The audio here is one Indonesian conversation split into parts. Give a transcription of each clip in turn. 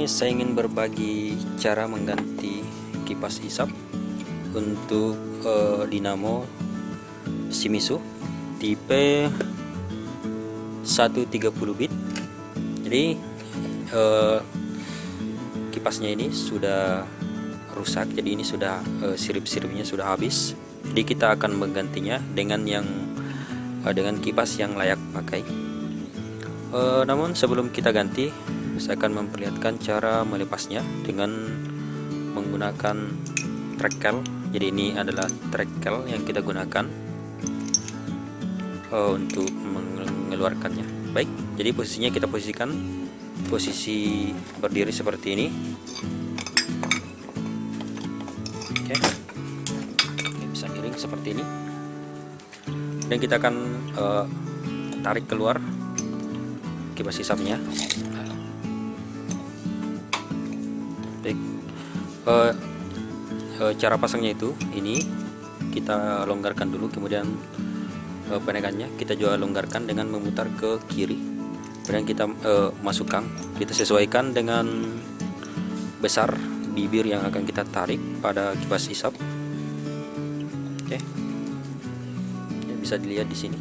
ini saya ingin berbagi cara mengganti kipas isap untuk dinamo Shimizu tipe 130 bit. Jadi kipasnya ini sudah rusak, jadi ini sudah sirip-siripnya sudah habis. Jadi kita akan menggantinya dengan kipas yang layak pakai. Namun sebelum kita ganti, saya akan memperlihatkan cara melepasnya dengan menggunakan trekel. Jadi ini adalah trekel yang kita gunakan untuk mengeluarkannya. Baik, jadi posisinya kita posisikan posisi berdiri seperti ini. Oke, bisa miring seperti ini. Dan kita akan tarik keluar kipas isapnya. Baik, cara pasangnya itu ini kita longgarkan dulu, kemudian penekannya kita juga longgarkan dengan memutar ke kiri, kemudian kita masukkan, kita sesuaikan dengan besar bibir yang akan kita tarik pada kipas isap. Oke, ya, bisa dilihat di sini.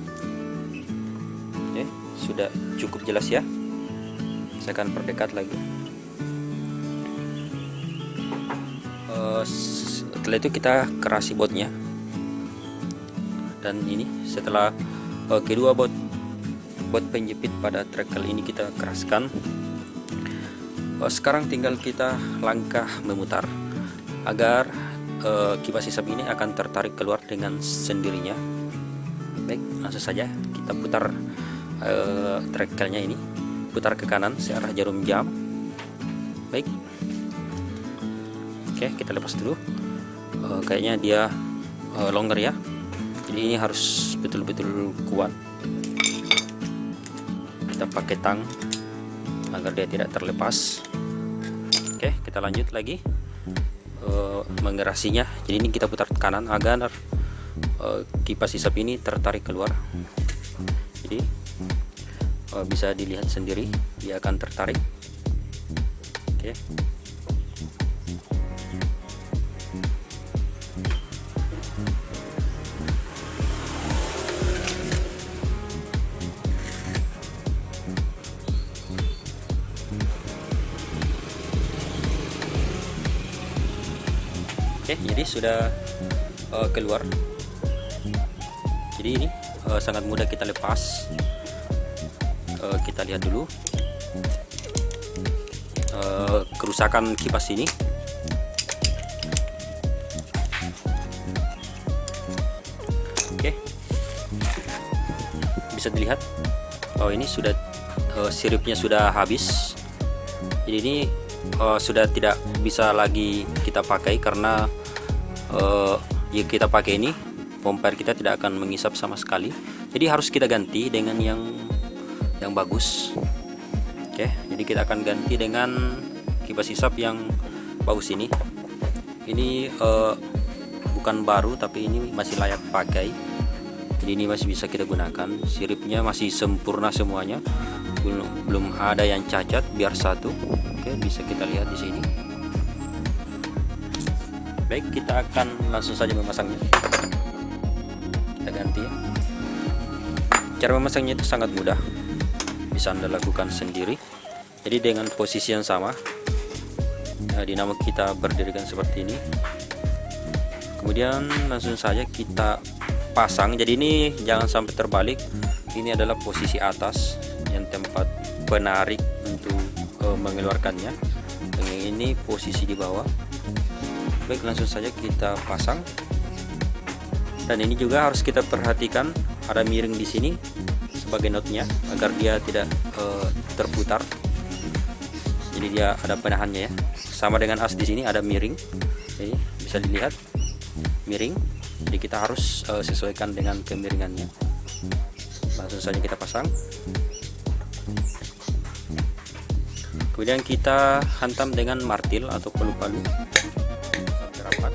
Oke, sudah cukup jelas ya. Saya akan perdekat lagi. Setelah itu kita kerasi botnya, dan ini setelah kedua bot penjepit pada trekel ini kita keraskan. Sekarang tinggal kita langkah memutar agar kipas isap ini akan tertarik keluar dengan sendirinya. Baik, langsung saja kita putar trekelnya ini, putar ke kanan searah jarum jam. Baik, oke, kita lepas dulu. Kayaknya dia longgar ya, jadi ini harus betul-betul kuat. Kita pakai tang agar dia tidak terlepas. Oke, kita lanjut lagi mengerasinya. Jadi ini kita putar ke kanan agar kipas isap ini tertarik keluar. Jadi bisa dilihat sendiri dia akan tertarik. Oke, jadi sudah keluar. Jadi ini sangat mudah kita lepas. Kita lihat dulu kerusakan kipas ini. Oke, bisa dilihat. Ini sudah siripnya sudah habis. Jadi ini sudah tidak bisa lagi kita pakai karena jika kita pakai ini pompa air kita tidak akan mengisap sama sekali. Jadi harus kita ganti dengan yang bagus. Oke, jadi kita akan ganti dengan kipas isap yang bagus ini. Ini bukan baru, tapi ini masih layak pakai. Jadi ini masih bisa kita gunakan. Siripnya masih sempurna semuanya, belum ada yang cacat, biar satu. Oke, bisa kita lihat di sini. Baik, kita akan langsung saja memasangnya. Kita ganti ya. Cara memasangnya itu sangat mudah, bisa Anda lakukan sendiri. Jadi dengan posisi yang sama, dinamo kita berdirikan seperti ini. Kemudian langsung saja kita pasang. Jadi ini jangan sampai terbalik. Ini adalah posisi atas yang tempat penarik untuk mengeluarkannya. Dan ini posisi di bawah. Baik, langsung saja kita pasang. Dan ini juga harus kita perhatikan, ada miring di sini sebagai notnya agar dia tidak terputar. Jadi dia ada penahannya ya. Sama dengan as di sini ada miring. Jadi bisa dilihat miring. Jadi kita harus sesuaikan dengan kemiringannya. Langsung saja kita pasang. Kemudian kita hantam dengan martil atau palu-palu rapat.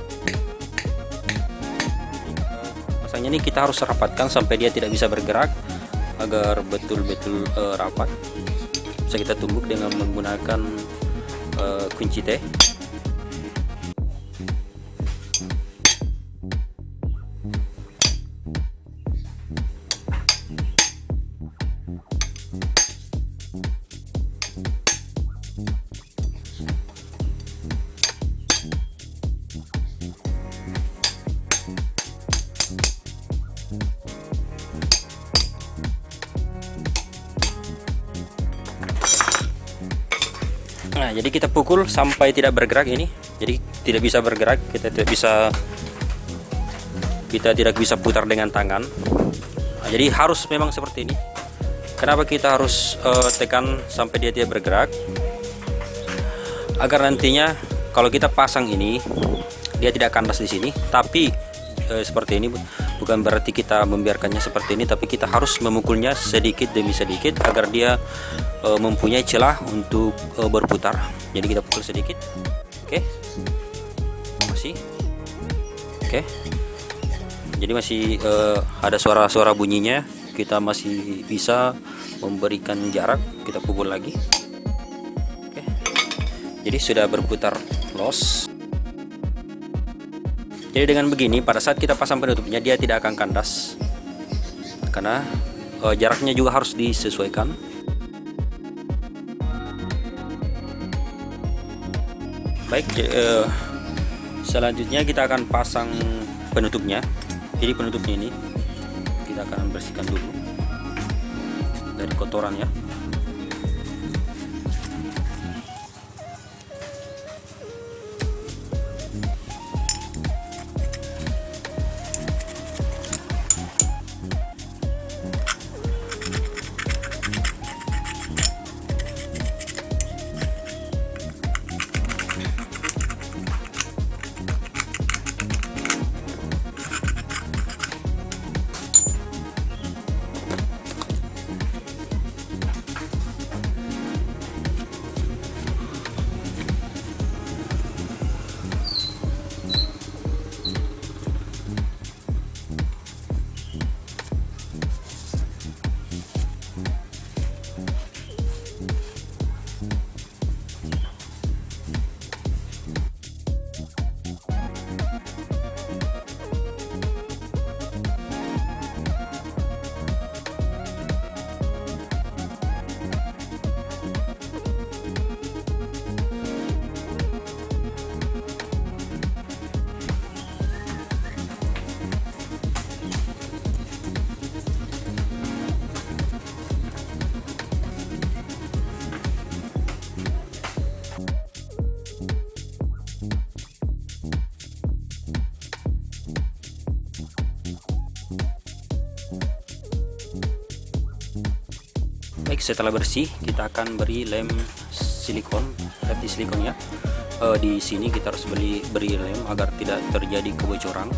Pasangnya ini kita harus rapatkan sampai dia tidak bisa bergerak agar betul-betul rapat. Bisa kita tumbuk dengan menggunakan kunci teh. Nah, jadi kita pukul sampai tidak bergerak ini. Jadi tidak bisa bergerak, kita tidak bisa putar dengan tangan. Nah, jadi harus memang seperti ini. Kenapa kita harus tekan sampai dia tidak bergerak? Agar nantinya kalau kita pasang ini, dia tidak kandas di sini. Tapi seperti ini bukan berarti kita membiarkannya seperti ini, tapi kita harus memukulnya sedikit demi sedikit agar dia mempunyai celah untuk berputar. Jadi kita pukul sedikit. Oke. Masih. Oke. Jadi masih ada suara-suara bunyinya. Kita masih bisa memberikan jarak. Kita pukul lagi. Oke. Jadi sudah berputar los. Jadi dengan begini pada saat kita pasang penutupnya dia tidak akan kandas. Karena jaraknya juga harus disesuaikan. Baik, selanjutnya kita akan pasang penutupnya. Jadi penutupnya ini kita akan bersihkan dulu dari kotorannya. Baik, setelah bersih kita akan beri lem silikon, di silikonnya. Di sini kita harus beri lem agar tidak terjadi kebocoran.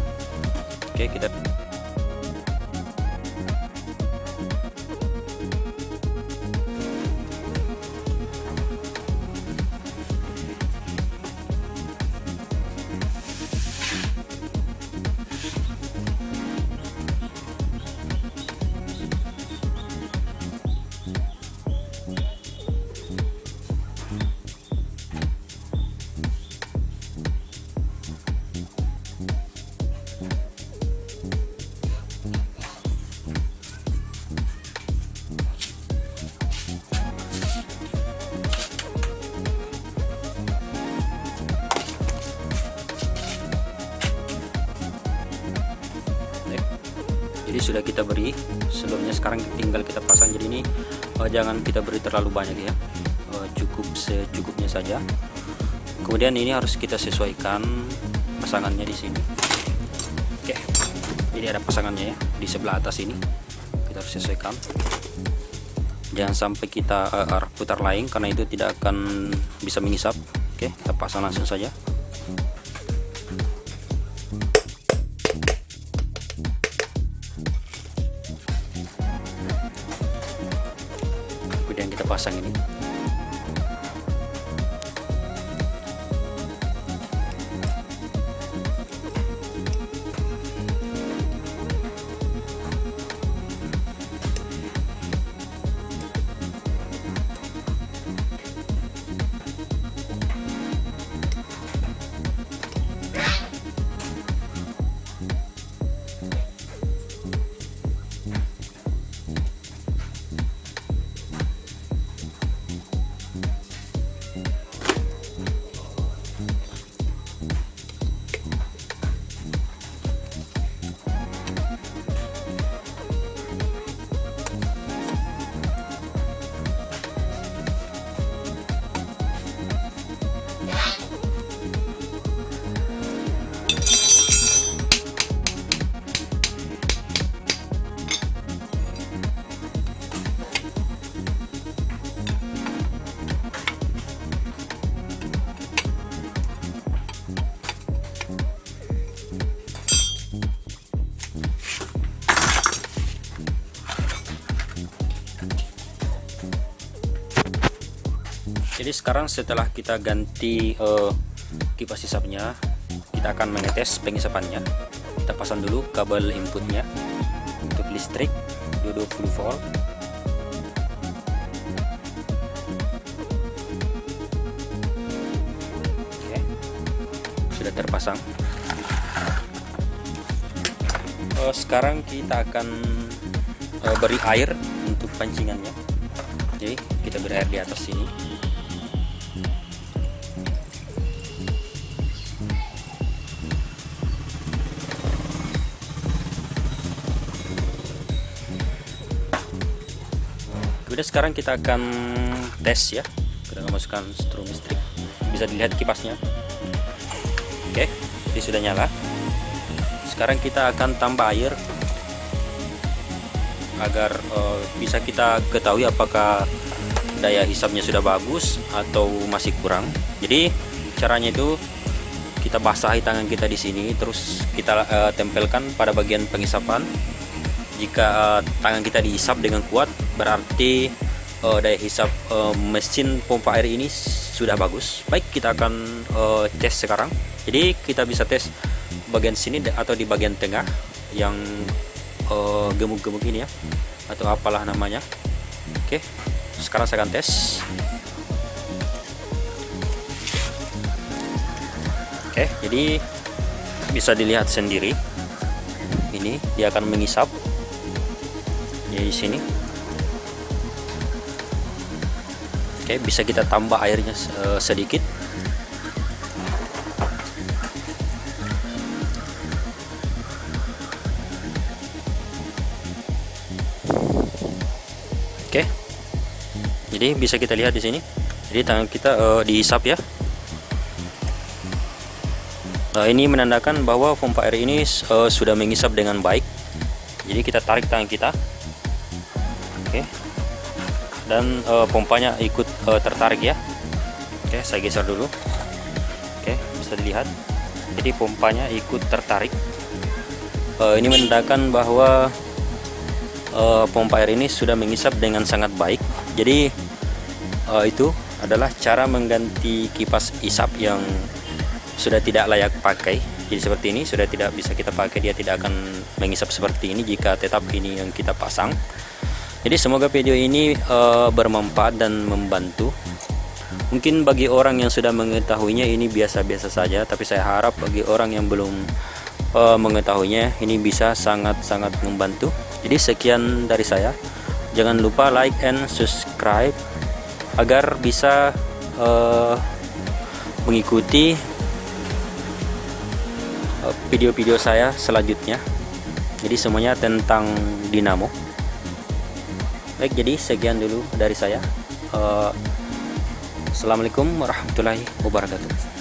Oke, kita sudah kita beri seluruhnya, sekarang tinggal kita pasang. Jadi ini jangan kita beri terlalu banyak ya, cukup secukupnya saja. Kemudian ini harus kita sesuaikan pasangannya di sini. Oke, jadi ada pasangannya ya di sebelah atas ini, kita harus sesuaikan. Jangan sampai kita putar lain karena itu tidak akan bisa mengisap. Oke, kita pasang langsung saja. Pasang ini. Jadi sekarang setelah kita ganti kipas hisapnya, kita akan mengetes pengisapannya. Kita pasang dulu kabel inputnya untuk listrik 220 volt. Oke, sudah terpasang. Sekarang kita akan beri air untuk pancingannya. Jadi kita beri air di atas sini. Kemudian sekarang kita akan tes ya. Kita akan masukkan strum listrik. Bisa dilihat kipasnya. Oke, ini sudah nyala. Sekarang kita akan tambah air agar bisa kita ketahui apakah daya hisapnya sudah bagus atau masih kurang. Jadi caranya itu kita basahi tangan kita di sini, terus kita tempelkan pada bagian penghisapan. Jika tangan kita dihisap dengan kuat, berarti daya hisap mesin pompa air ini sudah bagus. Baik, kita akan tes sekarang. Jadi kita bisa tes bagian sini atau di bagian tengah yang gemuk-gemuk ini ya, atau apalah namanya. Oke, sekarang saya akan tes. Oke, jadi bisa dilihat sendiri, ini dia akan mengisap di sini. Oke, bisa kita tambah airnya sedikit. Oke, jadi bisa kita lihat di sini. Jadi tangan kita dihisap ya. Ini menandakan bahwa pompa air ini sudah mengisap dengan baik. Jadi kita tarik tangan kita. Oke, dan pompanya ikut tertarik ya. Oke, saya geser dulu. Oke, bisa dilihat. Jadi pompanya ikut tertarik. Ini menandakan bahwa pompa air ini sudah mengisap dengan sangat baik. Jadi itu adalah cara mengganti kipas isap yang sudah tidak layak pakai. Jadi seperti ini sudah tidak bisa kita pakai, dia tidak akan mengisap seperti ini jika tetap ini yang kita pasang. Jadi semoga video ini bermanfaat dan membantu. Mungkin bagi orang yang sudah mengetahuinya ini biasa-biasa saja, tapi saya harap bagi orang yang belum mengetahuinya ini bisa sangat-sangat membantu. Jadi sekian dari saya. Jangan lupa like and subscribe agar bisa mengikuti video-video saya selanjutnya. Jadi semuanya tentang dinamo. Baik, jadi sekian dulu dari saya. Assalamualaikum warahmatullahi wabarakatuh.